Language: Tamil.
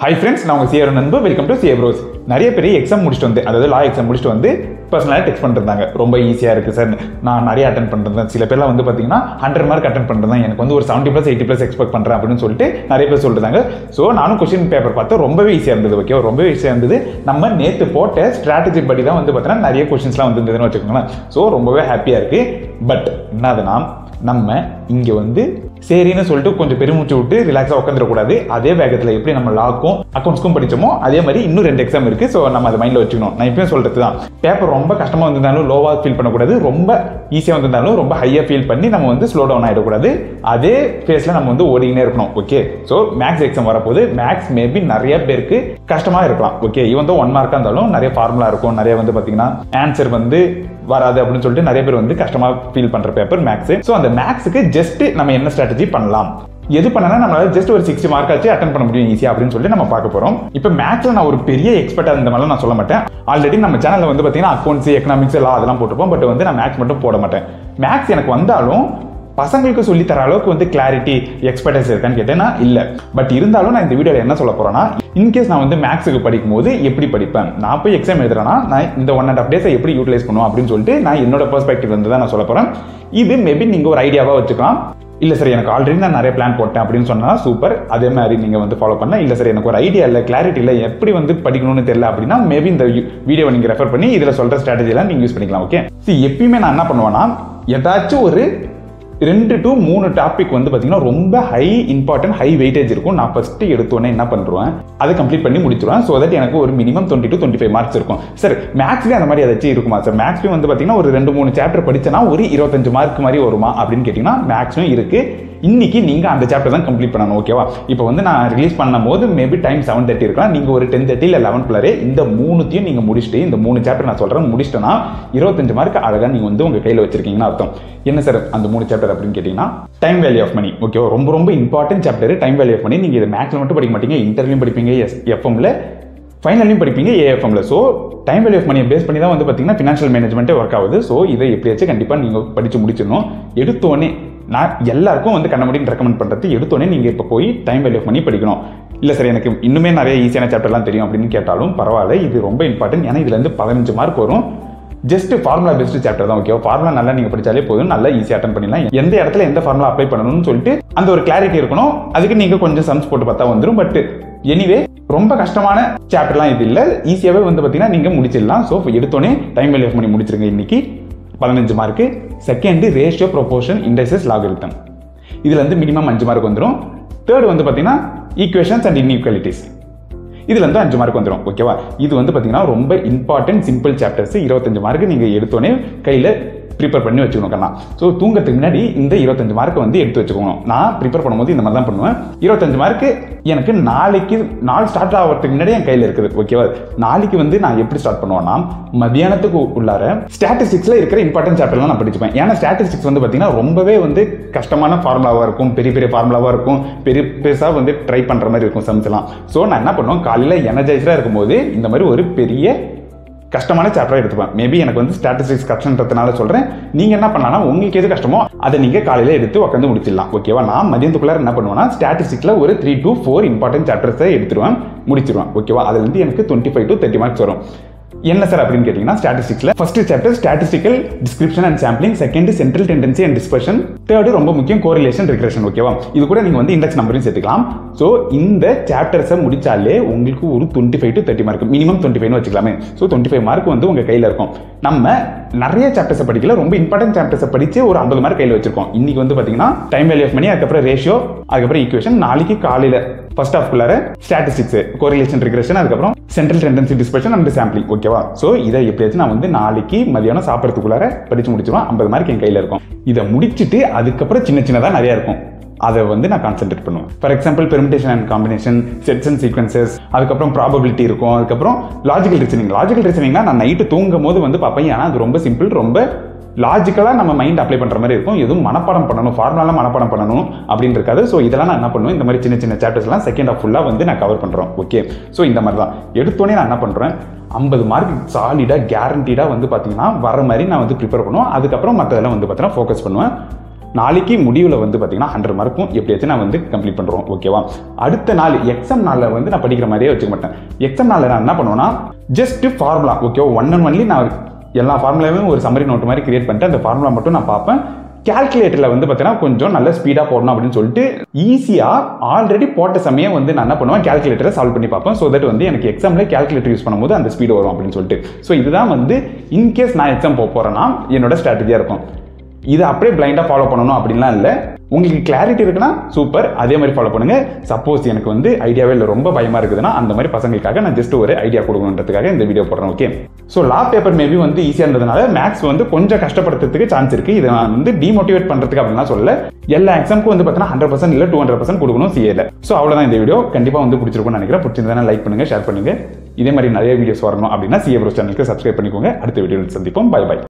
Hi friends, நான் உங்க சிஏ நண்பு. Welcome to CA bros. நிறைய பேர் எக்ஸாம் முடிச்சுட்டு வந்து, அதாவது லா எக்ஸாம் முடிச்சுட்டு வந்து பர்சனலாக டெக்ஸ்ட் பண்ணிருந்தாங்க. ரொம்ப ஈஸியாக இருக்குது சார், நான் நிறைய அட்டன் பண்ணுறேன். சில பேர்லாம் வந்து பார்த்தீங்கன்னா 100 மார்க் அட்டன் பண்ணுறேன், எனக்கு வந்து ஒரு 70+, 80+ எக்ஸ்பெக்ட் பண்ணுறேன் அப்படின்னு சொல்லிட்டு நிறைய பேர் சொல்லிட்டாங்க. ஸோ நானும் கொஸ்டின் பேப்பர் பார்த்தா ரொம்பவே ஈஸியாக இருந்தது. ஓகே, ரொம்பவே ஈஸியாக இருந்தது. நம்ம நேற்று போட்ட ஸ்ட்ராட்டஜி படி தான் வந்து பார்த்தீங்கன்னா நிறைய கொஸ்டின்ஸ்லாம் வந்துருந்ததுன்னு வச்சுக்கோங்களேன். ஸோ ரொம்பவே ஹாப்பியாக இருக்குது. பட் என்னதுன்னா, நம்ம இங்கே வந்து சரின்னு சொல்லிட்டு கொஞ்சம் பெருமூச்சு விட்டு ரிலாக்ஸாக உட்காந்துடக்கூடாது. அதே வேகத்தில் எப்படி நம்ம லாக்கும் அக்கௌண்ட்ஸ்க்கும் படிச்சோமோ அதே மாதிரி இன்னும் 2 எக்ஸாம் இருக்குது. ஸோ நம்ம அதை மைண்டில் வச்சுக்கணும். நான் இப்பயும் சொல்கிறது தான், பேப்பர் ரொம்ப கஷ்டமாக வந்திருந்தாலும் லோவாக ஃபீல் பண்ணக்கூடாது, ரொம்ப ஈஸியாக வந்திருந்தாலும் ரொம்ப ஹையாக ஃபீல் பண்ணி நம்ம வந்து ஸ்லோ டவுன் ஆகிடக்கூடாது. அதே ஃபேஸில் நம்ம வந்து ஓடிக்கினே இருக்கணும். ஓகே, ஸோ மேக்ஸ் எக்ஸாம் வரப்போது. மேக்ஸ் மேபி நிறைய பேருக்கு கஷ்டமாக இருக்கலாம். ஓகே, இவன் தான் 1 மார்க்காக இருந்தாலும் நிறைய ஃபார்முலா இருக்கும், நிறைய வந்து பார்த்தீங்கன்னா ஆன்சர் வந்து வராது அப்படின்னு சொல்லிட்டு நிறைய பேர் வந்து கஷ்டமாக ஃபீல் பண்ணுற பேப்பர் மேக்ஸ். ஸோ அந்த மேக்ஸுக்கு ஜஸ்ட் நம்ம என்ன ஸ்ட்ராட்டஜி பண்ணலாம், எது பண்ணனா நம்மளால ஜஸ்ட் ஒரு 60 மார்க் ஆச்சு அட்டன் பண்ண முடியும் ஈஸியா அப்படின்னு சொல்லிட்டு நம்ம பார்க்க போறோம். இப்போ மேக்ஸ்ல நான் ஒரு பெரிய எக்ஸ்பர்ட்டா இந்த மாதிரி நான் சொல்ல மாட்டேன். ஆல்ரெடி நம்ம சேனல்ல வந்து பாத்தீங்கன்னா அக்கௌண்ட்ஸ், எக்கனாமிக்ஸ் எல்லாம் அதெல்லாம் போட்டிருப்போம். பட் வந்து நான் மேக்ஸ் மட்டும் போட மாட்டேன். மேக்ஸ் எனக்கு வந்தாலும் பசங்களுக்கு சொல்லி தர அளவுக்கு வந்து கிளாரிட்டி, எக்ஸ்பர்டைஸ் இருக்கான்னு கேட்டேன்னா இல்லை. பட் இருந்தாலும் நான் இந்த வீடியோவில் என்ன சொல்ல போறேன்னா, இன்கேஸ் நான் வந்து மேக்ஸுக்கு படிக்கும் போது எப்படி படிப்பேன், நான் போய் எக்ஸாம் எழுதுறேன்னா நான் இந்த 1.5 டேஸை எப்படி யூட்டிலைஸ் பண்ணுவோம் அப்படின்னு சொல்லிட்டு நான் என்னோட பெர்ஸ்பெக்டிவ் வந்து தான் நான் சொல்ல போறேன். இது மேபி நீங்க ஒரு ஐடியாவா வச்சுக்கலாம். இல்லை சார் எனக்கு ஆல்ரெடி நான் நிறைய பிளான் போட்டேன் அப்படின்னு சொன்னா சூப்பர், அதே மாதிரி நீங்கள் வந்து ஃபாலோ பண்ண. இல்லை சார் எனக்கு ஒரு ஐடியா இல்லை, கிளாரிட்டி இல்லை, எப்படி வந்து படிக்கணும்னு தெரியல அப்படின்னா மேபி இந்த வீடியோவை நீங்கள் ரெஃபர் பண்ணி இதில் சொல்கிற ஸ்ட்ராட்டஜிலாம் நீங்கள் யூஸ் பண்ணிக்கலாம். ஓகே, எப்பயுமே நான் என்ன பண்ணுவேன்னா, ஏதாச்சும் ஒரு 2 to 3 டாபிக் வந்து பார்த்தீங்கன்னா ரொம்ப ஹை இம்பார்ட்டன்ட், ஹை வெயிட்டேஜ் இருக்கும். நான் ஃபர்ஸ்ட் எடுத்தோன்னே என்ன பண்ணுறேன், அதை கம்ப்ளீட் பண்ணி முடிச்சிடுவேன். ஸோ தட் எனக்கு ஒரு மினிமம் 20 to 25 மார்க்ஸ் இருக்கும். சார் மேக்ஸ்லேயே அந்த மாதிரி ஏதாச்சும் இருக்குமா சார், மேக்ஸ்லேயும் வந்து பார்த்தீங்கன்னா ஒரு 2-3 சாப்டர் படிச்சேன்னா ஒரு 25 மார்க் மாதிரி வருமா அப்படின்னு கேட்டிங்கன்னா மேக்ஸும் இருக்குது. இன்னைக்கு நீங்கள் அந்த சாப்டர் தான் கம்ப்ளீட் பண்ணணும். ஓகேவா, இப்போ வந்து நான் ரிலீஸ் பண்ணும் போது மேபி டைம் 7:30 இருக்கலாம். நீங்கள் ஒரு 10:30 இல்லை 11 இந்த 3த்தையும் நீங்கள் முடிச்சுட்டு, இந்த 3 சாப்டர் நான் சொல்கிறேன் முடிச்சிட்டேன்னா 25 மார்க் அழகாக நீங்கள் வந்து உங்கள் கையில் வச்சிருக்கீங்கன்னு அர்த்தம். என்ன சார் அந்த 3 சாப்டர் அப்படின்னு கேட்டிங்கன்னா, டைம் வேல்யூ ஆஃப் மணி. ஓகேவா, ரொம்ப ரொம்ப important chapter time value of money. நீங்கள் இதை மேக்ஸில் மட்டும் படிக்க மாட்டீங்க, இன்டர்வியூலையும் படிப்பீங்க, எஃப்எம்ல ஃபைனலையும் படிப்பீங்க, ஏஎஃப்எம்ல. ஸோ டைம் வேல்யூ ஆஃப் மணியை பேஸ் பண்ணி தான் வந்து பார்த்தீங்கன்னா ஃபினான்ஷியல் மேனேஜ்மெண்ட்டே ஒர்க் ஆகுது. ஸோ இதை எப்படியாச்சும் கண்டிப்பாக நீங்கள் படித்து முடிச்சிடணும். எடுத்தோடனே நான் எல்லாருக்கும் வந்து கண்ண முடியும் ரெக்கமெண்ட் பண்ணுறது, எடுத்தோடனே நீங்கள் இப்போ போய் டைம் வேல்யூ ஆஃப் மணி படிக்கணும். இல்லை சார் எனக்கு இன்னுமே நிறைய ஈஸியான சாப்டர்லாம் தெரியும் அப்படின்னு கேட்டாலும் பரவாயில்ல, இது ரொம்ப இம்பார்ட்டன்ட். ஏன்னா இதுலேருந்து 15 மார்க் வரும். ஜஸ்ட் ஃபார்முலா பெஸ்ட் சாப்டர் தான். ஓகே, ஃபார்முலா நல்லா நீங்கள் படித்தாலே போதும், நல்லா ஈஸியாக அட்டன் பண்ணிடலாம். எந்த இடத்துல எந்த ஃபார்முலா அப்ளை பண்ணணும்னு சொல்லிட்டு அந்த ஒரு கிளாரிட்டி இருக்கணும். அதுக்கு நீங்கள் கொஞ்சம் சம்ஸ் போட்டு பார்த்தா வந்துடும். பட் எனிவே ரொம்ப கஷ்டமான சாப்டர்லாம் இது இல்லை, ஈஸியாகவே வந்து பார்த்தீங்கன்னா நீங்கள் முடிச்சிடலாம். ஸோ எடுத்தோடனே டைம் வேல்யூ ஆஃப் மணி முடிச்சிருங்க. இன்னைக்கு 15 mark. Second ratio, proportion, indices, logarithm. இதுல இருந்து மினிமம் 5 மார்க் வந்துடும். தேர்ட் வந்து பார்த்தீங்கன்னா ஈக்குவேஷன்ஸ் அண்ட் இன்இக்வாலிட்டிஸ். இதுல இருந்து 5 மார்க் வந்துடும். ஓகேவா, இது வந்து பார்த்தீங்கன்னா ரொம்ப இம்பார்ட்டன்ட் சிம்பிள் சாப்டர்ஸ். 25 மார்க் நீங்கள் எடுத்தோடனே கையில் ப்ரிப்பேர் பண்ணி வச்சுக்கணும் கண்ணா. ஸோ தூங்கத்துக்கு முன்னாடி இந்த 25 மார்க் வந்து எடுத்து வச்சுக்கணும். நான் ப்ரிப்பேர் பண்ணும்போது இந்த மாதிரி தான் பண்ணுவேன். 25 மார்க் எனக்கு நாளைக்கு நாள் ஸ்டார்ட் ஆகிறதுக்கு முன்னாடி என் கையில் இருக்குது. ஓகேவா, நாளைக்கு வந்து நான் எப்படி ஸ்டார்ட் பண்ணுவேன்னா, மதியானத்துக்கு உள்ளார ஸ்டாட்டிஸ்டிக்ஸில் இருக்கிற இம்பார்ட்டன்ட் சாப்டர்லாம் நான் படிச்சுப்பேன். ஏன்னா ஸ்டாட்டிஸ்டிக்ஸ் வந்து பார்த்தீங்கன்னா ரொம்பவே வந்து கஷ்டமான ஃபார்முலாவாக இருக்கும், பெரிய பெரிய ஃபார்முலாவாக இருக்கும், பெருசாக வந்து ட்ரை பண்ணுற மாதிரி இருக்கும் சம்ஸ்லாம். ஸோ நான் என்ன பண்ணுவேன், காலையில் எனர்ஜைஸ்டாக இருக்கும்போது இந்த மாதிரி ஒரு பெரிய கஷ்டமான சாப்டராக எடுத்துப்பேன். மேபி எனக்கு வந்து ஸ்டாட்டிஸ்டிக்ஸ் கஷ்டன்றதுனால சொல்கிறேன். நீங்கள் என்ன பண்ணலாம்னா, உங்களுக்கு எது கஷ்டமோ அதை நீங்கள் காலையில் எடுத்து உட்காந்து முடிச்சிடலாம். ஓகேவா, நான் மதியத்துக்குள்ளார என்ன பண்ணுவேன்னா, ஸ்டாட்டிஸ்டிக்ஸில் ஒரு 3 to 4 இம்பார்ட்டன்ட் சாப்டர்ஸை எடுத்துருவேன், முடிச்சிருவேன். ஓகேவா, அதுலேருந்து எனக்கு 25 to 30 மார்க்ஸ் வரும். என்ன சார் அப்படின்னு கேட்டிங்கன்னா, ஸ்டாட்டிஸ்டிக்ஸில் first chapter statistical description and sampling, second central tendency and dispersion, third ரொம்ப முக்கியம் கோரிலேஷன், ரிக்ரெஷன். ஓகேவா, இது கூட நீங்கள் வந்து இண்டெக்ஸ் நம்பரையும் சேர்த்துக்கலாம். ஸோ இந்த சாப்டர்ஸை முடிச்சாலே உங்களுக்கு ஒரு 25 to 30 மார்க், மினிமம் 25 வச்சுக்கலாமே. ஸோ 25 மார்க் வந்து உங்கள் கையில் இருக்கும். நம்ம நிறைய சாப்டர்ஸை படிக்கல, ரொம்ப இம்பார்ட்டன்ட் சாப்டர்ஸை படித்து ஒரு 50 மார்க் கையில் வச்சிருக்கோம். இன்னைக்கு வந்து பார்த்தீங்கன்னா டைம் வேல்யூ ஆஃப் மணி, அதுக்கப்புறம் ரேஷியோ, அதுக்கப்புறம் ஈக்குவேஷன். நாளைக்கு காலையில் ஃபர்ஸ்ட் ஹாஃப்குள்ளார ஸ்டாட்டிஸ்டிக்ஸ், கோரிலேஷன், ரிக்ரெஷன், அதுக்கப்புறம் central tendency, dispersion and sampling. ஓகேவா, ஸோ இதை எப்படியாச்சும் நான் வந்து நாளைக்கு மதியானம் சாப்பிட்றதுக்குள்ளார படிச்சு முடிச்சிருவேன். 50 மார்க் என் கையில் இருக்கும். இதை முடிச்சுட்டு அதுக்கப்புறம் சின்ன சின்னதாக நிறையா இருக்கும், அதை வந்து நான் கான்சென்ட்ரேட் பண்ணுவேன். For example permutation and combination, sets and sequences, அதுக்கப்புறம் ப்ராபபிலிட்டி இருக்கும், அதுக்கப்புறம் லாஜிக்கல் ரீசனிங். லாஜிக்கல் ரீசனிங்னா நான் நைட்டு தூங்கும் போது வந்து பார்ப்பேன். ஏன்னா அது ரொம்ப சிம்பிள், ரொம்ப லாஜிக்கலாக நம்ம மைண்ட் அப்ளை பண்ணுற மாதிரி இருக்கும். எதுவும் மனப்பாடம் பண்ணணும், ஃபார்முலாலாம் மனப்பாடம் பண்ணணும் அப்படின்னு இருக்காது. ஸோ இதெல்லாம் நான் என்ன பண்ணுவேன், இந்த மாதிரி சின்ன சின்ன சாப்டர்ஸ்லாம் செகண்ட் ஹாஃப் ஃபுல்லாக வந்து நான் கவர் பண்ணுறோம். ஓகே, ஸோ இந்த மாதிரி தான் எடுத்தோடனே நான் என்ன பண்ணுறேன், 50 மார்க் சாலிடாக கேரண்டீடாக வந்து பார்த்தீங்கன்னா வர மாதிரி நான் வந்து ப்ரிப்பேர் பண்ணுவேன். அதுக்கப்புறம் மற்றதெல்லாம் வந்து பார்த்தீங்கன்னா ஃபோக்கஸ் பண்ணுவேன். நாளைக்கு முடிவில் வந்து பார்த்தீங்கன்னா 100 மார்க்கும் எப்படியாச்சும் நான் வந்து கம்ப்ளீட் பண்ணுறோம். ஓகேவா? அடுத்த நாள் எக்ஸாம் நாளில் வந்து நான் படிக்கிற மாதிரியே வச்சுக்க மாட்டேன். எக்ஸாம் நாளில் நான் என்ன பண்ணுவேன்னா ஜஸ்ட் ஃபார்முலா, ஓகேவா, ஒன் அண்ட் ஒன்லி நான் எல்லா ஃபார்முலாவையும் ஒரு சம்மரி நோட்டு மாதிரி கிரியேட் பண்ணிட்டு அந்த ஃபார்முலா மட்டும் நான் பார்ப்பேன். கால்குலேட்டரில் வந்து பார்த்தீங்கன்னா கொஞ்சம் நல்ல ஸ்பீடாக போடணும் அப்படின்னு சொல்லிட்டு ஈஸியாக ஆல்ரெடி போட்ட சமயம் வந்து நான் என்ன பண்ணுவேன், கால்குலேட்டரை சால்வ் பண்ணி பார்ப்பேன். ஸோ தட் வந்து எனக்கு எக்ஸாமில் கால்குலேட்டர் யூஸ் பண்ணும்போது அந்த ஸ்பீடு வரும் அப்படின்னு சொல்லிட்டு. ஸோ இதுதான் வந்து இன்கேஸ் நான் எக்ஸாம் போகிறேன்னா என்னோட ஸ்ட்ராட்டஜியாக இருக்கும். இதை அப்படியே பிளைண்டாக ஃபாலோ பண்ணணும் அப்படின்லாம் இல்லை. உங்களுக்கு கிளாரிட்டி இருக்குன்னா சூப்பர், அதே மாதிரி ஃபாலோ பண்ணுங்க. சப்போஸ் எனக்கு வந்து ஐடியாவே இல்லை, ரொம்ப பயமா இருக்குதுன்னா அந்த மாதிரி பசங்களுக்காக நான் ஜஸ்ட் ஒரு ஐடியா கொடுக்கணுன்றதுக்காக இந்த வீடியோ போடுறேன். ஓகே, ஸோ லா பேப்பர் மேபி வந்து ஈஸியாக இருந்ததுனால மேக்ஸ் வந்து கொஞ்சம் கஷ்டப்படுத்துறதுக்கு சான்ஸ் இருக்கு. இதை நான் வந்து டிமோட்டிவேட் பண்றதுக்கு அப்படின்னா சொல்லல. எல்லா எக்ஸாமுக்கும் வந்து பார்த்தீங்கன்னா 100% இல்லை 200% கொடுக்கணும் சிஏல. ஸோ அவ்வளோதான் இந்த வீடியோ. கண்டிப்பாக வந்து பிடிச்சிருக்கும்னு நினைக்கிறேன். பிடிச்சிருந்தா லைக் பண்ணுங்க, ஷேர் பண்ணுங்க. இதே மாதிரி நிறைய வீடியோஸ் வரணும் அப்படின்னா சிஏ ப்ரோஸ் சேனலுக்கு சப்ஸ்கிரைப் பண்ணிக்கோங்க. அடுத்த வீடியோவில் சந்திப்போம். Bye by.